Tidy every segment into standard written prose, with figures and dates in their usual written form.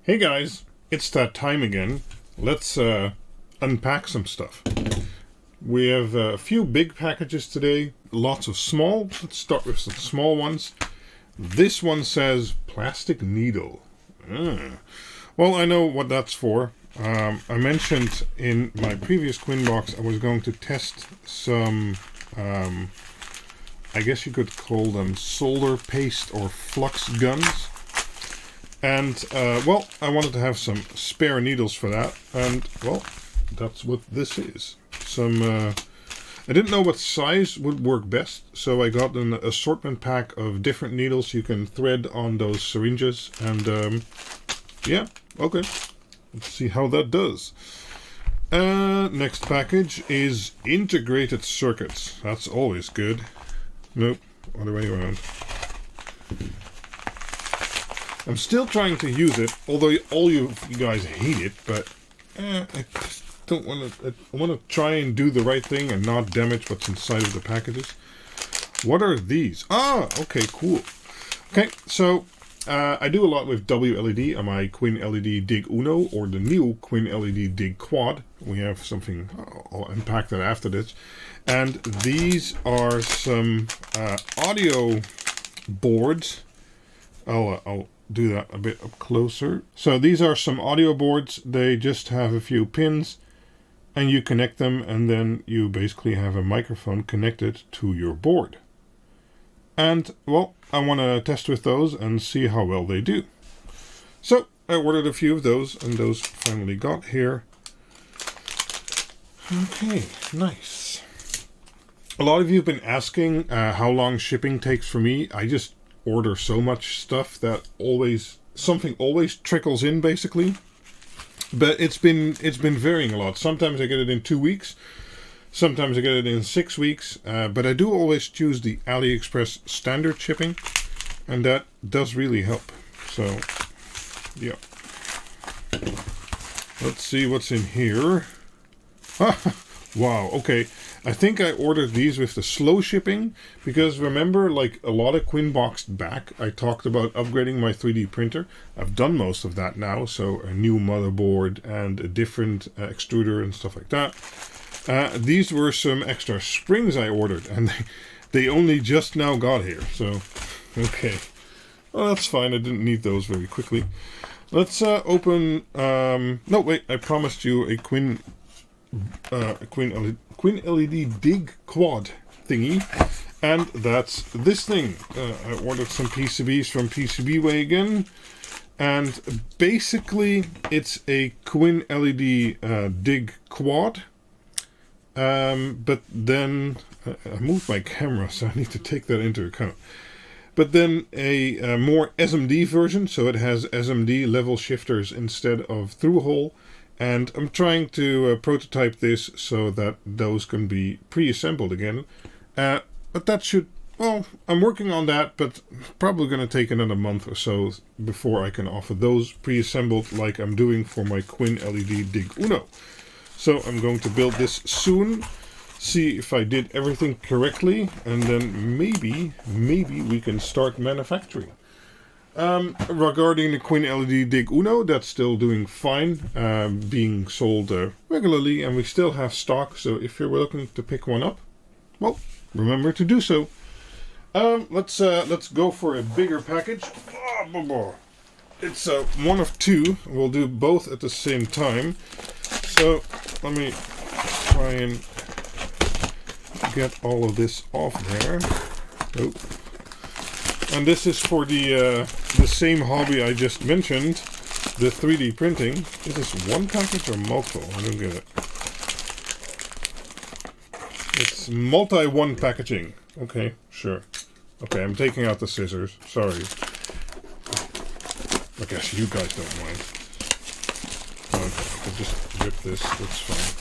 Hey guys, it's that time again. Let's unpack some stuff. We have a few big packages today, lots of small. Let's start with some small ones. This one says plastic needle. Well, I know what that's for. I mentioned in my previous QuinBox I was going to test some, I guess you could call them solder paste or flux guns. And, well, I wanted to have some spare needles for that. And, well, that's what this is. I didn't know what size would work best, so I got an assortment pack of different needles you can thread on those syringes. And, yeah, okay. Let's see how that does. Next package is integrated circuits. That's always good. Nope, other way around. I'm still trying to use it, although all you guys hate it, but I just don't want to. I want to try and do the right thing and not damage what's inside of the packages. What are these? Ah, okay, cool. Okay, so I do a lot with WLED on my QuinLED Dig Uno or the new QuinLED Dig Quad. We have something, I'll unpack that after this. And these are some audio boards. I'll do that a bit up closer. So these are some audio boards. They just have a few pins and you connect them, and then you basically have a microphone connected to your board. And, well, I want to test with those and see how well they do. So I ordered a few of those, and those finally got here. Okay, nice. A lot of you have been asking how long shipping takes for me. I just order so much stuff that something always trickles in, basically. But it's been varying a lot. Sometimes I get it in 2 weeks. Sometimes I get it in 6 weeks, but I do always choose the Aliexpress standard shipping, and that does really help. So, yeah. Let's see what's in here. Wow, okay. I think I ordered these with the slow shipping, because remember, like a lot of QuinBoxed back, I talked about upgrading my 3D printer. I've done most of that now, so a new motherboard and a different extruder and stuff like that. These were some extra springs I ordered, and they only just now got here, so, okay. Well, that's fine, I didn't need those very quickly. Let's open, no, wait, I promised you a QuinLED Dig Quad thingy, and that's this thing. I ordered some PCBs from PCBWay again, and basically it's a QuinLED Dig Quad. But then I moved my camera, so I need to take that into account. But then a more SMD version, so it has SMD level shifters instead of through-hole. And I'm trying to prototype this so that those can be pre-assembled again. But that should, well, I'm working on that, but probably going to take another month or so before I can offer those pre-assembled like I'm doing for my QuinLED Dig Uno. So I'm going to build this soon, see if I did everything correctly, and then maybe we can start manufacturing. Regarding the QuinLED Dig Uno, that's still doing fine, being sold regularly, and we still have stock, so if you're looking to pick one up, well, remember to do so. Let's go for a bigger package. It's one of two. We'll do both at the same time. So let me try and get all of this off there. Oh. And this is for the same hobby I just mentioned, the 3D printing. Is this one package or multiple? I don't get it. It's multi-one packaging. Okay, sure. Okay, I'm taking out the scissors. Sorry. I guess you guys don't mind. Okay, I'll just rip this. That's fine.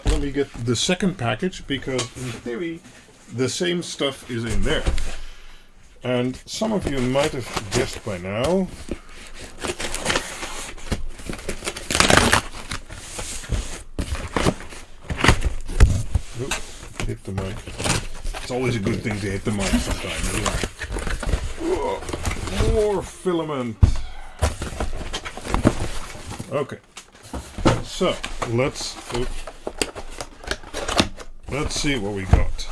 Let me get the second package, because in theory the same stuff is in there. And some of you might have guessed by now. Oops, hit the mic. It's always a good thing to hit the mic sometimes. more filament. Okay, so let's see what we got.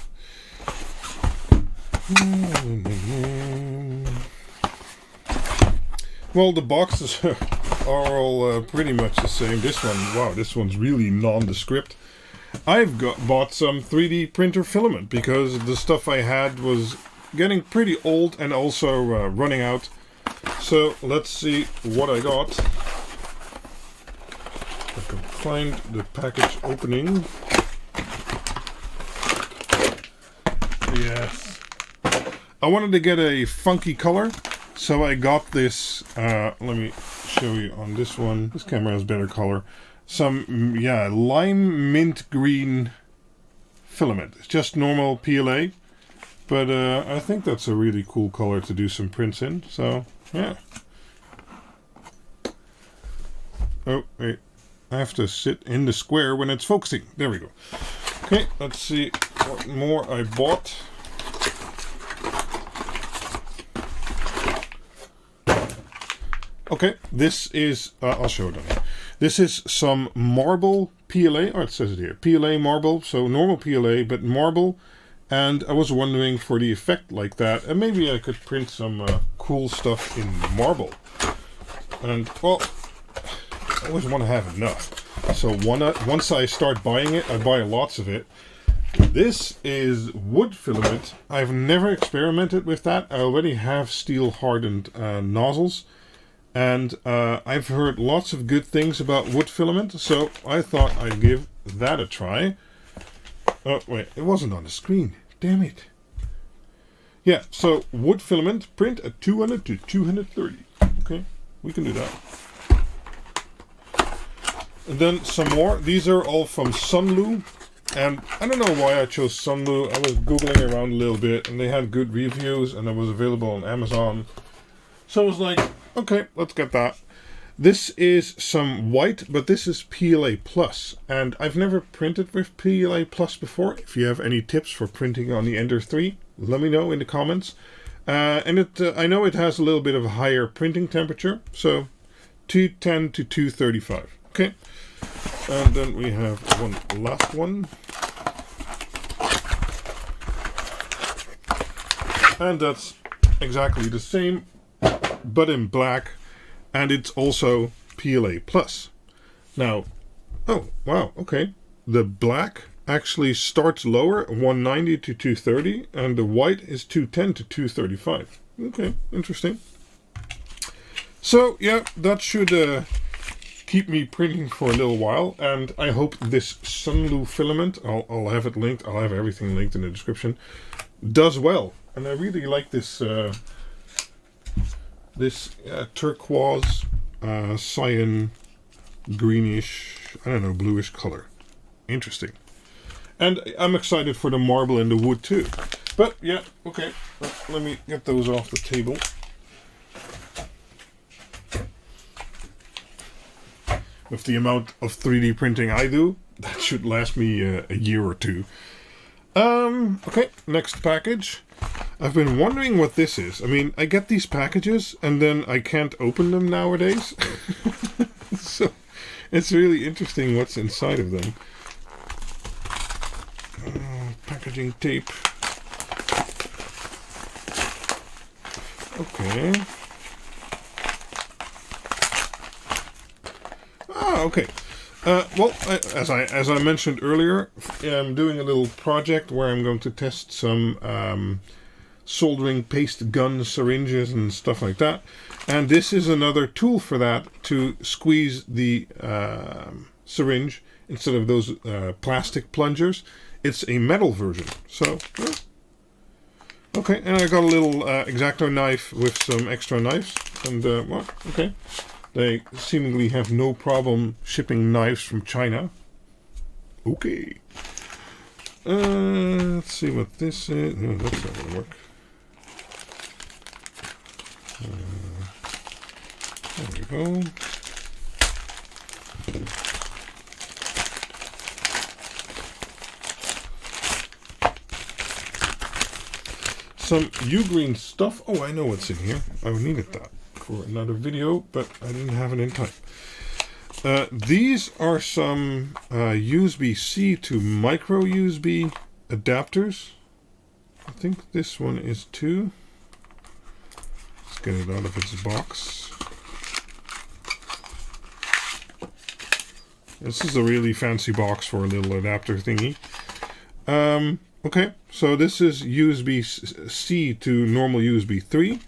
Well, the boxes are all pretty much the same. This one, wow, this one's really nondescript. I've bought some 3D printer filament because the stuff I had was getting pretty old and also running out. So let's see what I got. I can find the package opening. Yes. I wanted to get a funky color, so I got this, let me show you on this one. This camera has better color. Some, yeah, lime mint green filament. It's just normal PLA, but I think that's a really cool color to do some prints in, so, yeah. Oh, wait. I have to sit in the square when it's focusing. There we go. Okay, let's see what more I bought. Okay, this is, I'll show it on here. This is some marble PLA, oh, it says it here, PLA marble, so normal PLA, but marble. And I was wondering for the effect like that, and maybe I could print some cool stuff in marble. And, well, I always want to have enough. So once I start buying it, I buy lots of it. This is wood filament. I've never experimented with that. I already have steel hardened nozzles. And I've heard lots of good things about wood filament, so I thought I'd give that a try. Oh, wait, it wasn't on the screen. Damn it. Yeah, so wood filament, print at 200 to 230. Okay, we can do that. And then some more. These are all from Sunlu. And I don't know why I chose Sunlu. I was Googling around a little bit, and they had good reviews, and it was available on Amazon. So I was like, okay, let's get that. This is some white, but this is PLA Plus. And I've never printed with PLA Plus before. If you have any tips for printing on the Ender 3, let me know in the comments. And I know it has a little bit of a higher printing temperature. So 210 to 235. Okay. And then we have one last one. And that's exactly the same, but in black, and it's also PLA Plus. Now, oh wow, okay, the black actually starts lower, 190 to 230, and the white is 210 to 235. Okay, interesting. So yeah, that should keep me printing for a little while, and I hope this Sunlu filament, I'll have it linked, I'll have everything linked in the description, does well. And I really like this turquoise, cyan, greenish, I don't know, bluish color. Interesting. And I'm excited for the marble and the wood too. But yeah, okay, let me get those off the table. With the amount of 3D printing I do, that should last me a year or two. Okay, next package. I've been wondering what this is. I mean, I get these packages and then I can't open them nowadays. So it's really interesting what's inside of them. Packaging tape. Okay. Ah, okay. Well, as I mentioned earlier, I'm doing a little project where I'm going to test some soldering paste gun syringes and stuff like that. And this is another tool for that, to squeeze the syringe instead of those plastic plungers. It's a metal version. So, okay. And I got a little X-Acto knife with some extra knives. And, well, okay. They seemingly have no problem shipping knives from China. Okay. Let's see what this is. No, that's not going to work. There we go. some Ugreen stuff. Oh, I know what's in here. I needed that for another video, but I didn't have it in time. These are some USB-C to micro USB adapters. I think this one is 2. Let's get it out of its box. This is a really fancy box for a little adapter thingy. Okay, so this is USB-C to normal USB 3.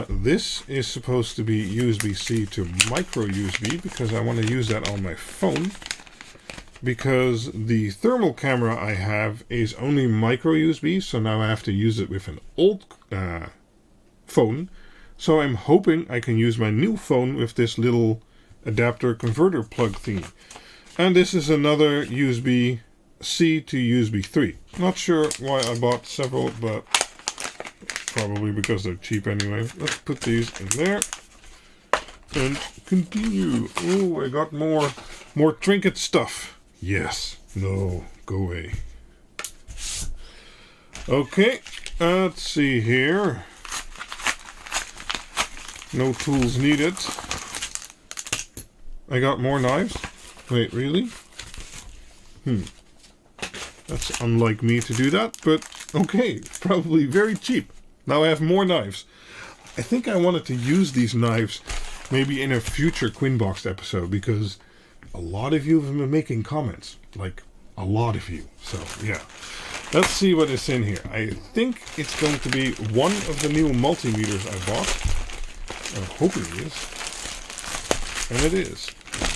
This is supposed to be USB-C to micro USB because I want to use that on my phone. Because the thermal camera I have is only micro USB, so now I have to use it with an old phone. So I'm hoping I can use my new phone with this little adapter converter plug thingy. And this is another USB-C to USB 3. Not sure why I bought several, but probably because they're cheap anyway. Let's put these in there and continue. Oh, I got more trinket stuff. Yes. No. Go away. Okay. Let's see here. No tools needed. I got more knives. Wait, really? That's unlike me to do that, but okay. Probably very cheap. Now I have more knives. I think I wanted to use these knives maybe in a future QuinBoxed episode because a lot of you have been making comments. Like, a lot of you. So, yeah. Let's see what is in here. I think it's going to be one of the new multimeters I bought. I'm hoping it is. And it is.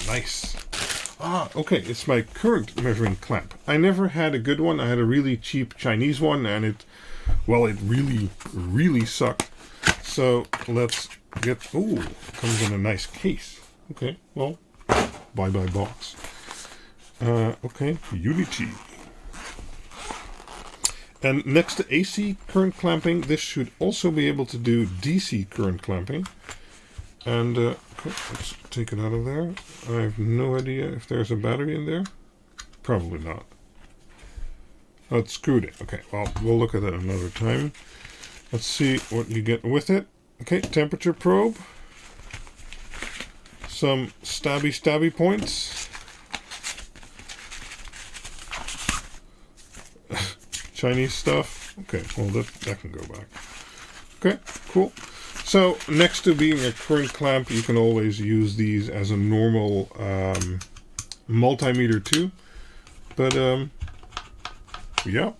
Nice. Ah, okay. It's my current measuring clamp. I never had a good one. I had a really cheap Chinese one, and it really, really sucked. So, let's get... Ooh, comes in a nice case. Okay, well... Bye-bye box. Okay, Uni-T. And next to AC current clamping, this should also be able to do DC current clamping. And, okay, let's take it out of there. I have no idea if there's a battery in there. Probably not. Oh, it's screwed in. Okay, well, we'll look at that another time. Let's see what you get with it. Okay, temperature probe. Some stabby points. Chinese stuff. Okay, well that can go back. Okay, cool. So next to being a current clamp, you can always use these as a normal multimeter too. But yeah,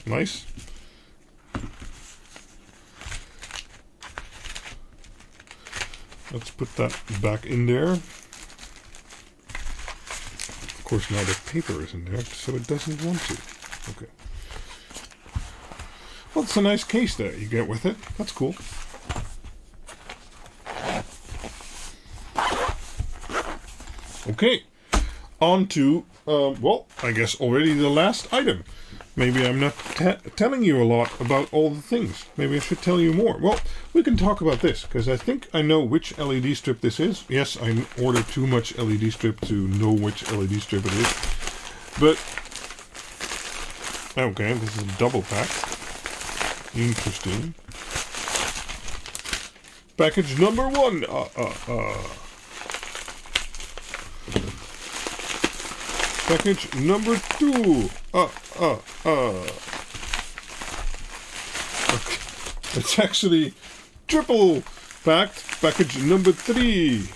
nice. Let's put that back in there. Of course, now the paper is in there, so it doesn't want to. Okay. Well, it's a nice case that you get with it. That's cool. Okay. On to, well, I guess already the last item. Maybe I'm not telling you a lot about all the things. Maybe I should tell you more. Well, we can talk about this, because I think I know which LED strip this is. Yes, I ordered too much LED strip to know which LED strip it is. But, okay, this is a double pack. Interesting. Package number 1. Package number 2. Okay. It's actually triple packed. Package number 3.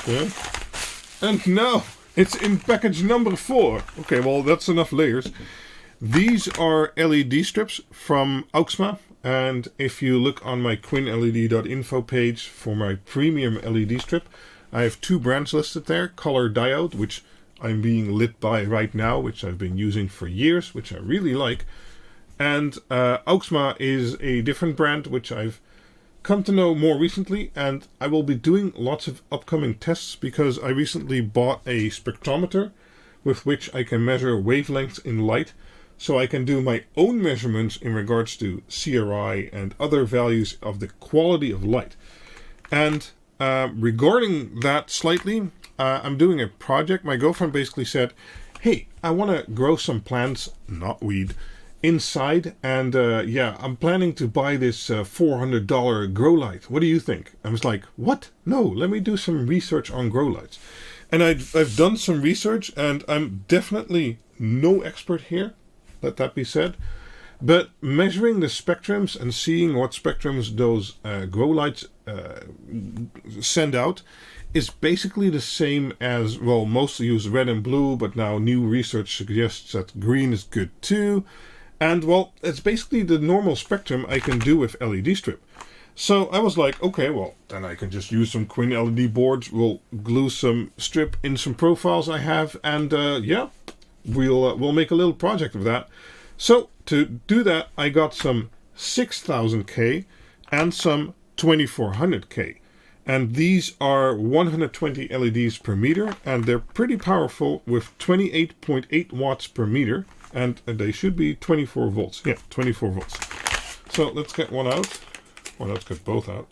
Okay. And now it's in package number 4. Okay, well, that's enough layers. These are LED strips from Auxma. And if you look on my QuinLED.info page for my premium LED strip, I have 2 brands listed there. Color Diode, which I'm being lit by right now, which I've been using for years, which I really like. And Auxma is a different brand, which I've come to know more recently. And I will be doing lots of upcoming tests because I recently bought a spectrometer with which I can measure wavelengths in light. So I can do my own measurements in regards to CRI and other values of the quality of light. And regarding that slightly, I'm doing a project. My girlfriend basically said, hey, I want to grow some plants, not weed, inside, and yeah, I'm planning to buy this $400 grow light. What do you think? I was like, what? No, let me do some research on grow lights. And I've done some research, and I'm definitely no expert here, let that be said. But measuring the spectrums and seeing what spectrums those grow lights send out is basically the same as, well, mostly use red and blue, but now new research suggests that green is good too. And, well, it's basically the normal spectrum I can do with LED strip. So I was like, okay, well, then I can just use some Quin LED boards. We'll glue some strip in some profiles I have, and yeah, we'll make a little project of that. So to do that, I got some 6000K and some 2400K. And these are 120 LEDs per meter, and they're pretty powerful with 28.8 watts per meter. And they should be 24 volts. Yeah, 24 volts. So let's get one out. Well, let's get both out.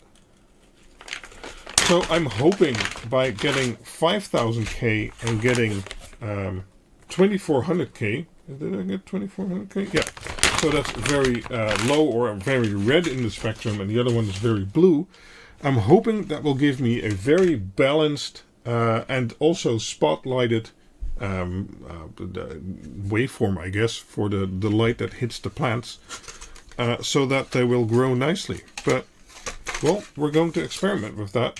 So I'm hoping by getting 5000K and getting 2400K. Did I get 2400K? Yeah. So that's very low or very red in the spectrum, and the other one is very blue. I'm hoping that will give me a very balanced and also spotlighted waveform, I guess, for the light that hits the plants, so that they will grow nicely. But, well, we're going to experiment with that.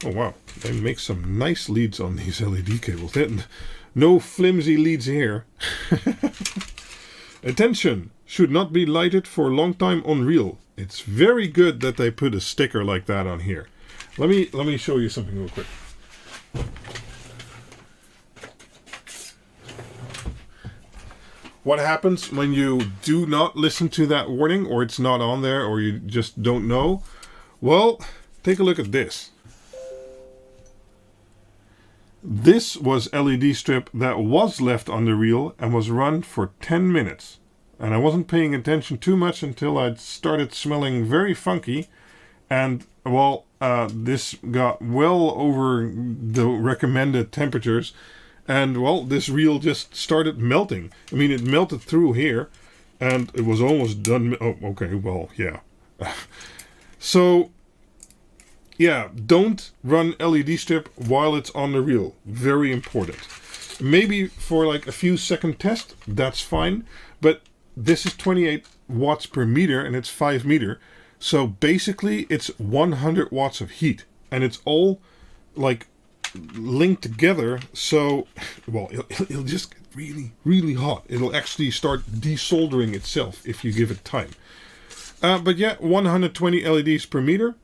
Oh wow, they make some nice leads on these LED cables. No flimsy leads here. Attention, should not be lighted for a long time on reel. It's very good that they put a sticker like that on here. Let me show you something real quick. What happens when you do not listen to that warning, or it's not on there, or you just don't know? Well, take a look at this. This was LED strip that was left on the reel and was run for 10 minutes. And I wasn't paying attention too much until I started smelling very funky. And, well, this got well over the recommended temperatures. And, well, this reel just started melting. I mean, it melted through here, and it was almost done. Oh, okay, well, yeah. So, yeah, don't run LED strip while it's on the reel. Very important. Maybe for like a few second test, that's fine. But this is 28 watts per meter, and it's 5 meter. So basically, it's 100 watts of heat. And it's all, like, linked together, so, well, it'll just get really, really hot. It'll actually start desoldering itself if you give it time. But yeah, 120 LEDs per meter.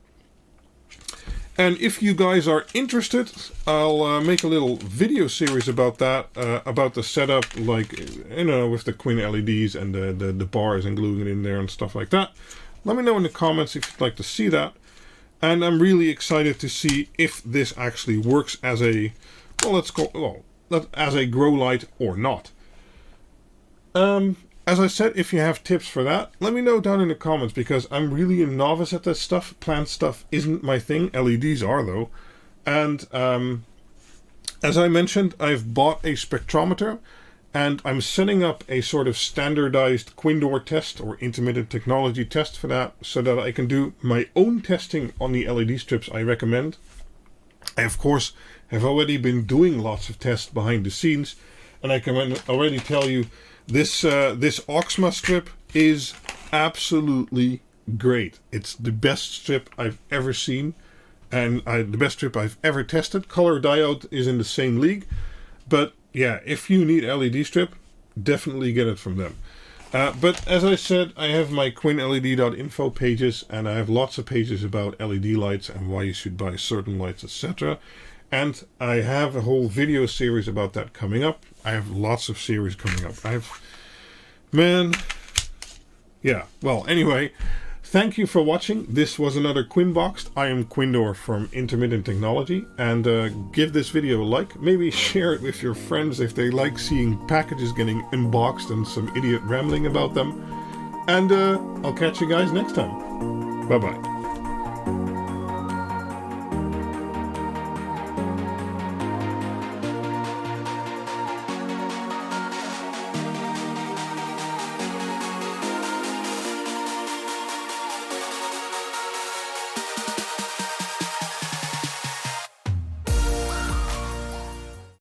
And if you guys are interested, I'll make a little video series about that, about the setup, like, you know, with the Quin LEDs and the bars and gluing it in there and stuff like that. Let me know in the comments if you'd like to see that. And I'm really excited to see if this actually works as a, well, as a grow light or not. As I said, if you have tips for that, let me know down in the comments, because I'm really a novice at this stuff. Plant stuff isn't my thing. LEDs are, though. And as I mentioned, I've bought a spectrometer, and I'm setting up a sort of standardized QuinDoor test or intermittent technology test for that, so that I can do my own testing on the LED strips I recommend. I, of course, have already been doing lots of tests behind the scenes, and I can already tell you this Auxma strip is absolutely great. It's the best strip I've ever seen, and the best strip I've ever tested. Color Diode is in the same league, but yeah, if you need LED strip, definitely get it from them. But as I said, I have my QuinLED.info pages, and I have lots of pages about LED lights and why you should buy certain lights, etc. And I have a whole video series about that coming up. I have lots of series coming up. Yeah, well, anyway, thank you for watching. This was another QuinBoxed. I am QuinDoor from Intermittent Technology, and give this video a like. Maybe share it with your friends if they like seeing packages getting unboxed and some idiot rambling about them. And I'll catch you guys next time. Bye-bye.